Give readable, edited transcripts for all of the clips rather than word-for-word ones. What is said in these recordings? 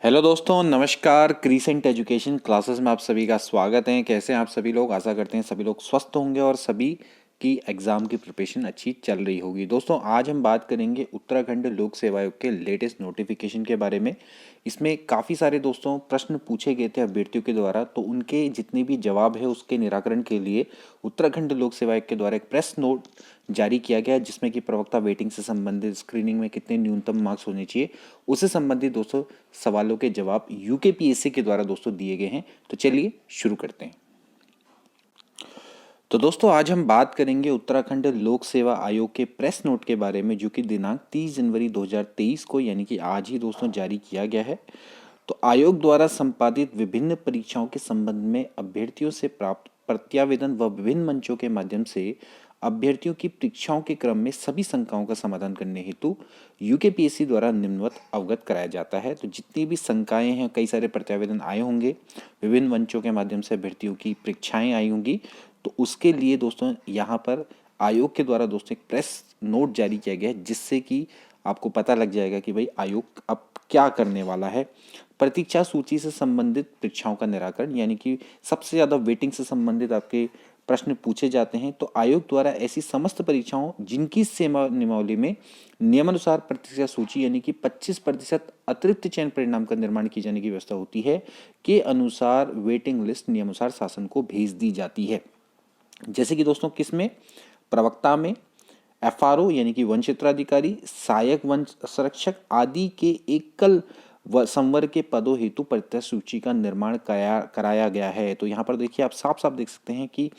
Hello दोस्तों, नमस्कार। Crescent education classes में आप सभी का स्वागत है। कैसे हैं आप सभी लोग? आशा करते हैं सभी लोग स्वस्थ होंगे और सभी की एग्ज़ाम की प्रिपरेशन अच्छी चल रही होगी। दोस्तों, आज हम बात करेंगे उत्तराखंड लोक सेवा आयोग के लेटेस्ट नोटिफिकेशन के बारे में। इसमें काफ़ी सारे दोस्तों प्रश्न पूछे गए थे अभ्यर्थियों के द्वारा, तो उनके जितने भी जवाब है उसके निराकरण के लिए उत्तराखंड लोक सेवा आयोग के द्वारा एक प्रेस नोट जारी किया गया, जिसमें कि प्रवक्ता वेटिंग से संबंधित, स्क्रीनिंग में कितने न्यूनतम मार्क्स होने चाहिए, उससे संबंधित दोस्तों सवालों के जवाब यूकेपीएससी के द्वारा दोस्तों दिए गए हैं। तो चलिए शुरू करते हैं। तो दोस्तों, आज हम बात करेंगे उत्तराखंड लोक सेवा आयोग के प्रेस नोट के बारे में, जो कि दिनांक 30 जनवरी 2023 को यानी कि आज ही दोस्तों जारी किया गया है। तो आयोग द्वारा संपादित विभिन्न परीक्षाओं के संबंध में अभ्यर्थियों से प्राप्त प्रत्यावेदन व विभिन्न मंचों के माध्यम से अभ्यर्थियों की परीक्षाओं के क्रम में सभी शंकाओं का समाधान करने हेतु यूकेपीएससी द्वारा निम्नवत अवगत कराया जाता है। तो जितनी भी शंकाएं हैं, कई सारे प्रत्यावेदन आए होंगे, विभिन्न मंचों के माध्यम से अभ्यर्थियों की परीक्षाएं आई होंगी, तो उसके लिए दोस्तों यहाँ पर आयोग के द्वारा दोस्तों एक प्रेस नोट जारी किया गया है, जिससे कि आपको पता लग जाएगा कि भाई आयोग अब क्या करने वाला है। प्रतीक्षा सूची से संबंधित परीक्षाओं का निराकरण, यानी कि सबसे ज़्यादा वेटिंग से संबंधित आपके प्रश्न पूछे जाते हैं, तो आयोग द्वारा ऐसी समस्त परीक्षाओं जिनकी सेवा नियमावली में नियमानुसार प्रतीक्षा सूची यानी कि 25% अतिरिक्त चयन परिणाम का निर्माण किए जाने की व्यवस्था होती है, के अनुसार वेटिंग लिस्ट नियमानुसार शासन को भेज दी जाती है। जैसे कि दोस्तों किसमें? प्रवक्ता में, एफआरओ यानी कि वन क्षेत्राधिकारी, सहायक वन संरक्षक आदि के एकल संवर्ग के पदों हेतु प्रत्यक्ष सूची का निर्माण कराया गया है। तो यहाँ पर देखिए, आप साफ साफ देख सकते हैं कि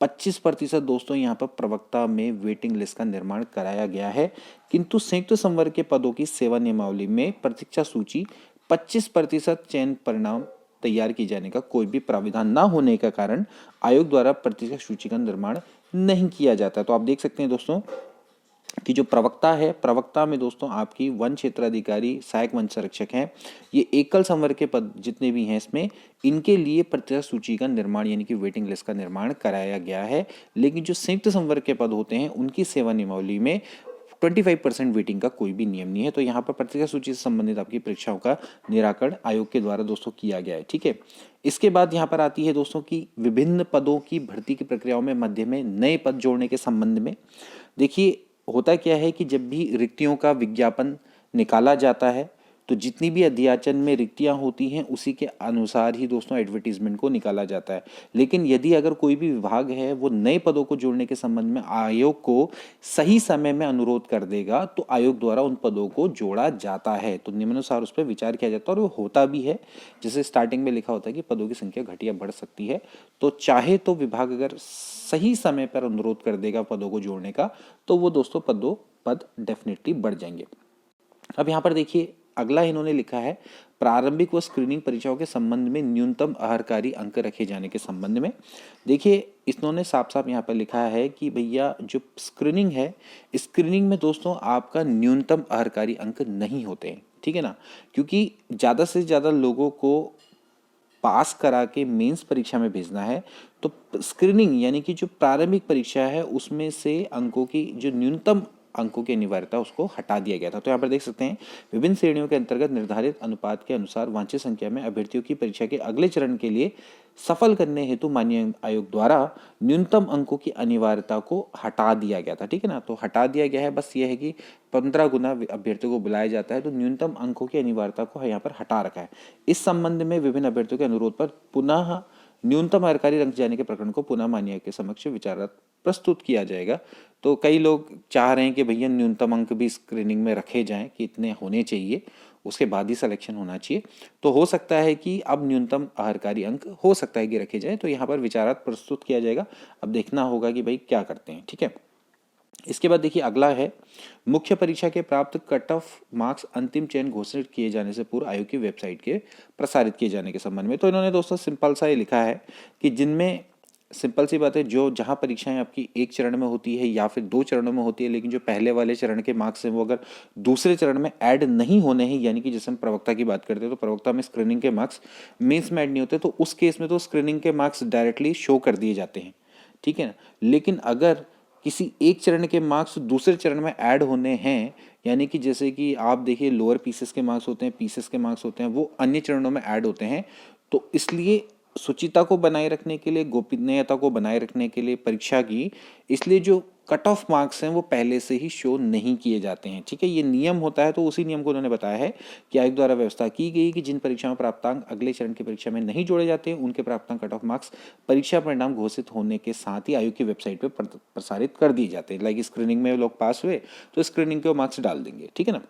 25% दोस्तों यहाँ पर प्रवक्ता में वेटिंग लिस्ट का निर्माण कराया गया है, किंतु संयुक्त संवर्ग के पदों की सेवा नियमावली में प्रतीक्षा सूची 25% चयन परिणाम तैयार किए जाने का कोई भी प्राविधान न होने का कारण आयोग द्वारा प्रतीक्षा सूची का निर्माण नहीं किया जाता। तो आप देख सकते हैं दोस्तों कि जो प्रवक्ता है, प्रवक्ता में दोस्तों आपकी वन क्षेत्राधिकारी, सहायक वन संरक्षक हैं, ये एकल संवर्ग के पद जितने भी हैं इसमें, इनके लिए प्रतीक्षा सूची का निर्माण यानी कि वेटिंग लिस्ट का निर्माण कराया गया है। लेकिन जो संयुक्त संवर्ग के पद होते हैं उनकी सेवा नियमावली में 25% वेटिंग का कोई भी नियम नहीं है। तो यहाँ पर प्रतीक्षा सूची से संबंधित आपकी परीक्षाओं का निराकरण आयोग के द्वारा दोस्तों किया गया है। ठीक है, इसके बाद यहाँ पर आती है दोस्तों की विभिन्न पदों की भर्ती की प्रक्रियाओं में मध्य में नए पद जोड़ने के संबंध में। देखिए, होता क्या है कि जब भी रिक्तियों का विज्ञापन निकाला जाता है, तो जितनी भी अध्याचन में रिक्तियां होती हैं उसी के अनुसार ही दोस्तों एडवर्टीजमेंट को निकाला जाता है। लेकिन यदि अगर कोई भी विभाग है वो नए पदों को जोड़ने के संबंध में आयोग को सही समय में अनुरोध कर देगा, तो आयोग द्वारा उन पदों को जोड़ा जाता है। तो निम्नानुसार उस पर विचार किया जाता है और वो होता भी है। जैसे स्टार्टिंग में लिखा होता है कि पदों की संख्या घट या बढ़ सकती है, तो चाहे तो विभाग अगर सही समय पर अनुरोध कर देगा पदों को जोड़ने का, तो वो दोस्तों पद डेफिनेटली बढ़ जाएंगे। अब यहाँ पर देखिए, अगला इन्होंने लिखा है प्रारंभिक व स्क्रीनिंग परीक्षाओं के संबंध में न्यूनतम आहारकारी अंक रखे जाने के संबंध में। देखिए, इन्होंने साफ साफ यहाँ पर लिखा है कि भैया जो स्क्रीनिंग है, स्क्रीनिंग में दोस्तों आपका न्यूनतम आहारकारी अंक नहीं होते हैं। ठीक है ना, क्योंकि ज़्यादा से ज़्यादा लोगों को पास करा के मेंस परीक्षा में भेजना है, तो स्क्रीनिंग यानी कि जो प्रारंभिक परीक्षा है उसमें से अंकों की जो न्यूनतम अंकों की अनिवार्यता उसको हटा दिया गया था। तो यहाँ पर देख सकते हैं विभिन्न श्रेणियों के अंतर्गत निर्धारित अनुपात के अनुसार वांछित संख्या में अभ्यर्थियों की परीक्षा के अगले चरण के लिए सफल करने हेतु माननीय आयोग द्वारा न्यूनतम अंकों की अनिवार्यता को हटा दिया गया था। ठीक है ना, तो हटा दिया गया है। बस ये है कि 15 गुना अभ्यर्थियों को बुलाया जाता है, तो न्यूनतम अंकों की अनिवार्यता को यहाँ पर हटा रखा है। इस संबंध में विभिन्न अभ्यर्थियों के अनुरोध पर पुनः न्यूनतम आहारकारी अंक जाने के प्रकरण को पुनः मान्य के समक्ष विचारार्थ प्रस्तुत किया जाएगा। तो कई लोग चाह रहे हैं कि भैया न्यूनतम अंक भी स्क्रीनिंग में रखे जाएं कि इतने होने चाहिए, उसके बाद ही सिलेक्शन होना चाहिए। तो हो सकता है कि अब न्यूनतम आहारकारी अंक हो सकता है कि रखे जाएं, तो यहाँ पर विचारार्थ प्रस्तुत किया जाएगा। अब देखना होगा कि भाई क्या करते हैं। ठीक है, इसके बाद देखिए अगला है मुख्य परीक्षा के प्राप्त कट ऑफ मार्क्स अंतिम चयन घोषित किए जाने से पूर्व आयोग की वेबसाइट के प्रसारित किए जाने के संबंध में। तो इन्होंने दोस्तों सिंपल सा ये लिखा है कि जिनमें, सिंपल सी बात है, जो जहां परीक्षाएं आपकी एक चरण में होती है या फिर 2 चरणों में होती है, लेकिन जो पहले वाले चरण के मार्क्स हैं वो अगर दूसरे चरण में ऐड नहीं होने हैं, यानी कि जैसे हम प्रवक्ता की बात करते हैं तो प्रवक्ता में स्क्रीनिंग के मार्क्स मेंस में ऐड नहीं होते, तो उस केस में तो स्क्रीनिंग के मार्क्स डायरेक्टली शो कर दिए जाते हैं। ठीक है ना, लेकिन अगर किसी एक चरण के मार्क्स दूसरे चरण में ऐड होने हैं यानी कि जैसे कि आप देखिए लोअर पीसेस के मार्क्स होते हैं, पीसेस के मार्क्स होते हैं, वो अन्य चरणों में ऐड होते हैं। तो इसलिए शुचिता को बनाए रखने के लिए, गोपनीयता को बनाए रखने के लिए परीक्षा की, इसलिए जो कट ऑफ मार्क्स हैं वो पहले से ही शो नहीं किए जाते हैं। ठीक है, ये नियम होता है। तो उसी नियम को उन्होंने बताया है कि आयोग द्वारा व्यवस्था की गई कि जिन परीक्षाओं में प्राप्तांक अगले चरण की परीक्षा में नहीं जोड़े जाते हैं, उनके प्राप्तांक कट ऑफ मार्क्स परीक्षा परिणाम घोषित होने के साथ ही आयोग की वेबसाइट पर प्रसारित कर दिए जाते हैं। लाइक स्क्रीनिंग में लोग पास हुए तो स्क्रीनिंग के मार्क्स डाल देंगे, ठीक है ना,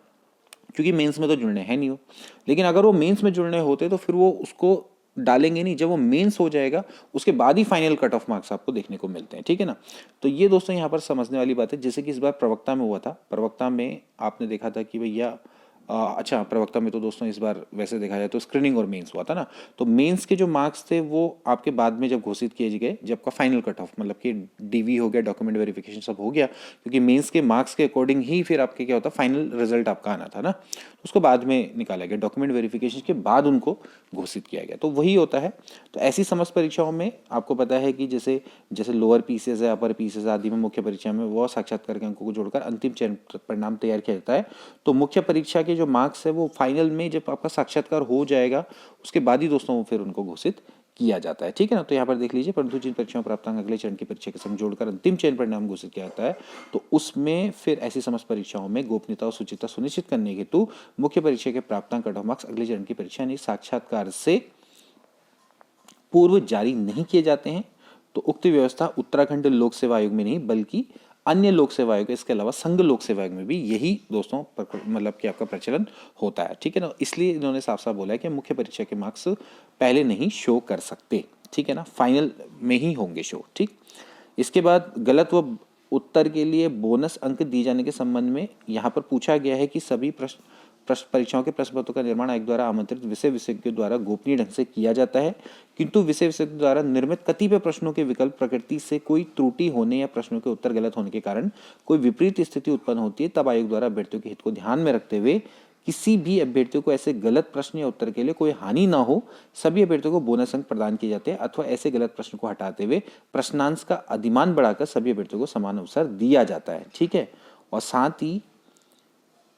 क्योंकि मेंस में तो जुड़ने हैं नहीं हो। लेकिन अगर वो मेंस में जुड़ने होते तो फिर वो उसको डालेंगे नहीं, जब वो मेंस हो जाएगा उसके बाद ही फाइनल कट ऑफ मार्क्स आपको देखने को मिलते हैं। ठीक है ना, तो ये दोस्तों यहाँ पर समझने वाली बात है। जैसे कि इस बार प्रवक्ता में हुआ था, प्रवक्ता में आपने देखा था कि भैया अच्छा, प्रवक्ता में तो दोस्तों इस बार वैसे देखा जाए तो स्क्रीनिंग और मेंस हुआ था ना। तो मेंस के जो मार्क्स थे वो आपके बाद में जब घोषित किए गए, जब का फाइनल कट ऑफ मतलब कि डीवी हो गया, डॉक्यूमेंट वेरिफिकेशन सब हो गया, क्योंकि मेंस के मार्क्स के अकॉर्डिंग ही फिर आपके क्या होता फाइनल रिजल्ट आपका आना था ना, तो उसको बाद में निकाला गया, डॉक्यूमेंट वेरिफिकेशन के बाद उनको घोषित किया गया। तो वही होता है। तो ऐसी समस्त परीक्षाओं में आपको पता है कि जैसे जैसे लोअर पीसेस है, अपर पीसेस आदि में मुख्य परीक्षा में वो साक्षात्कार के अंकों को जोड़कर अंतिम चयन परिणाम तैयार किया जाता है। तो मुख्य परीक्षा के जो मार्क्स है वो फाइनल में जब आपका साक्षात्कार हो जाएगा उसके बाद ही दोस्तों वो फिर उनको घोषित किया जाता है। ठीक है ना, तो यहाँ पर देख लीजिए, परंतु जिन परीक्षाओं प्राप्तांक अगले चरण की परीक्षा के संग जोड़कर अंतिम चयन परिणाम घोषित किया जाता है, तो उसमें फिर ऐसी समस्त परीक्षाओं में गोपनीयता और शुचिता सुनिश्चित करने हेतु मुख्य परीक्षा के प्राप्तांक कट ऑफ मार्क्स अगले चरण की परीक्षा यानी साक्षात्कार से पूर्व जारी नहीं किए जाते हैं। तो उक्त व्यवस्था उत्तराखंड लोक सेवा आयोग में नहीं बल्कि अन्य लोक सेवा आयोग, इसके अलावा संघ लोक सेवा आयोग में भी यही दोस्तों मतलब कि आपका प्रचलन होता है। ठीक है ना, इसलिए इन्होंने साफ साफ बोला है कि मुख्य परीक्षा के मार्क्स पहले नहीं शो कर सकते। ठीक है ना, फाइनल में ही होंगे शो। ठीक, इसके बाद गलत व उत्तर के लिए बोनस अंक दिए जाने के संबंध में यहाँ पर पूछा गया है कि सभी प्रश्न परीक्षाओं के प्रश्न पत्रों का निर्माण आयोग द्वारा आमंत्रित विषय विशेषज्ञों द्वारा गोपनीय ढंग से किया जाता है, किंतु विषय विशेषज्ञ द्वारा निर्मित कतिपय प्रश्नों के विकल्प प्रकृति से कोई त्रुटि होने या प्रश्नों के उत्तर गलत होने के कारण कोई विपरीत स्थिति उत्पन्न होती है, तब आयोग द्वारा अभ्यर्थियों के हित को ध्यान में रखते हुए किसी भी अभ्यर्थियों को ऐसे गलत प्रश्न या उत्तर के लिए कोई हानि ना हो, सभी अभ्यर्थियों को बोनस अंक प्रदान किए जाते हैं, अथवा ऐसे गलत प्रश्न को हटाते हुए प्रश्नांश का अधिमान बढ़ाकर सभी अभ्यर्थियों को समान अवसर दिया जाता है। ठीक है, और साथ ही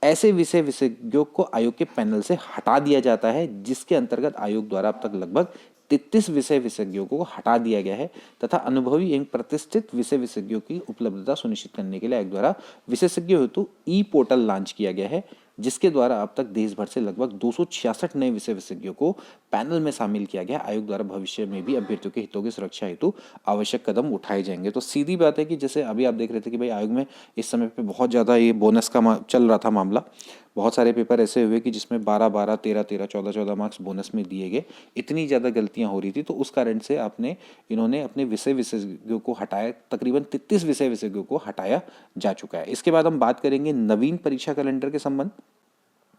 ऐसे विषय विशेषज्ञों को आयोग के पैनल से हटा दिया जाता है, जिसके अंतर्गत आयोग द्वारा अब तक लगभग 33 विषय विशेषज्ञों को हटा दिया गया है, तथा अनुभवी एवं प्रतिष्ठित विषय विशेषज्ञों की उपलब्धता सुनिश्चित करने के लिए आयोग द्वारा विशेषज्ञों हेतु ई पोर्टल लॉन्च किया गया है, जिसके द्वारा अब तक देश भर से लगभग 266 नए विषय विशेषज्ञों को पैनल में शामिल किया गया। आयोग द्वारा भविष्य में भी अभ्यर्थियों के हितों की सुरक्षा हेतु आवश्यक कदम उठाए जाएंगे। तो सीधी बात है कि जैसे अभी आप देख रहे थे कि भाई आयोग में इस समय पे बहुत ज़्यादा ये बोनस का चल रहा था मामला, बहुत सारे पेपर ऐसे हुए कि जिसमें 12-12, 13-13, 14-14 मार्क्स बोनस में दिए गए, इतनी ज़्यादा गलतियां हो रही थी। तो उस कारण से इन्होंने अपने विषय विशेषज्ञों को हटाया, तकरीबन 33 विषय विशेषज्ञों को हटाया जा चुका है। इसके बाद हम बात करेंगे नवीन परीक्षा कैलेंडर के संबंध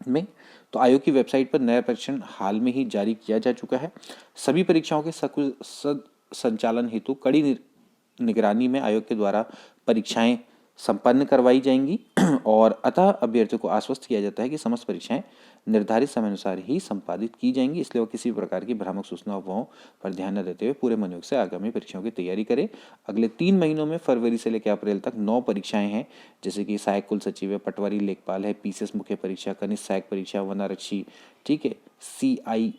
में। तो आयोग की वेबसाइट पर नया परीक्षण हाल में ही जारी किया जा चुका है। सभी परीक्षाओं के संचालन हेतु कड़ी निगरानी में आयोग के द्वारा परीक्षाएं संपन्न करवाई जाएंगी और अतः अभ्यर्थियों को आश्वस्त किया जाता है कि समस्त परीक्षाएं निर्धारित समय अनुसार ही संपादित की जाएंगी, इसलिए वो किसी भी प्रकार की भ्रामक सूचना अफवाहों पर ध्यान न देते हुए पूरे मनोयोग से आगामी परीक्षाओं की तैयारी करें। अगले 3 महीनों में फरवरी से लेकर अप्रैल तक 9 परीक्षाएं हैं, जैसे कि सहायक कुल सचिव है, पटवारी लेखपाल है, पीसीएस मुख्य परीक्षा, कनिष्ठ सहायक परीक्षा, वनारक्षी, ठीक है, सीआई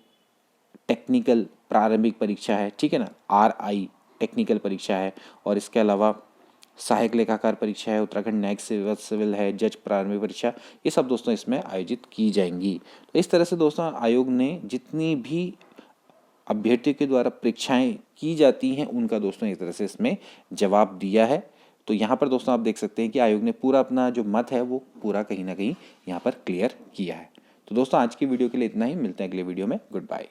टेक्निकल प्रारंभिक परीक्षा है, ठीक है ना, आरआई टेक्निकल परीक्षा है, और इसके अलावा सहायक लेखाकार परीक्षा है, उत्तराखंड न्यायिक सेवा सिविल है, जज प्रारंभिक परीक्षा, ये सब दोस्तों इसमें आयोजित की जाएंगी। तो इस तरह से दोस्तों आयोग ने जितनी भी अभ्यर्थियों के द्वारा परीक्षाएं की जाती हैं उनका दोस्तों इस तरह से इसमें जवाब दिया है। तो यहाँ पर दोस्तों आप देख सकते हैं कि आयोग ने पूरा अपना जो मत है वो पूरा कहीं ना कहीं यहाँ पर क्लियर किया है। तो दोस्तों आज की वीडियो के लिए इतना ही, मिलते हैं अगले वीडियो में, गुड बाय।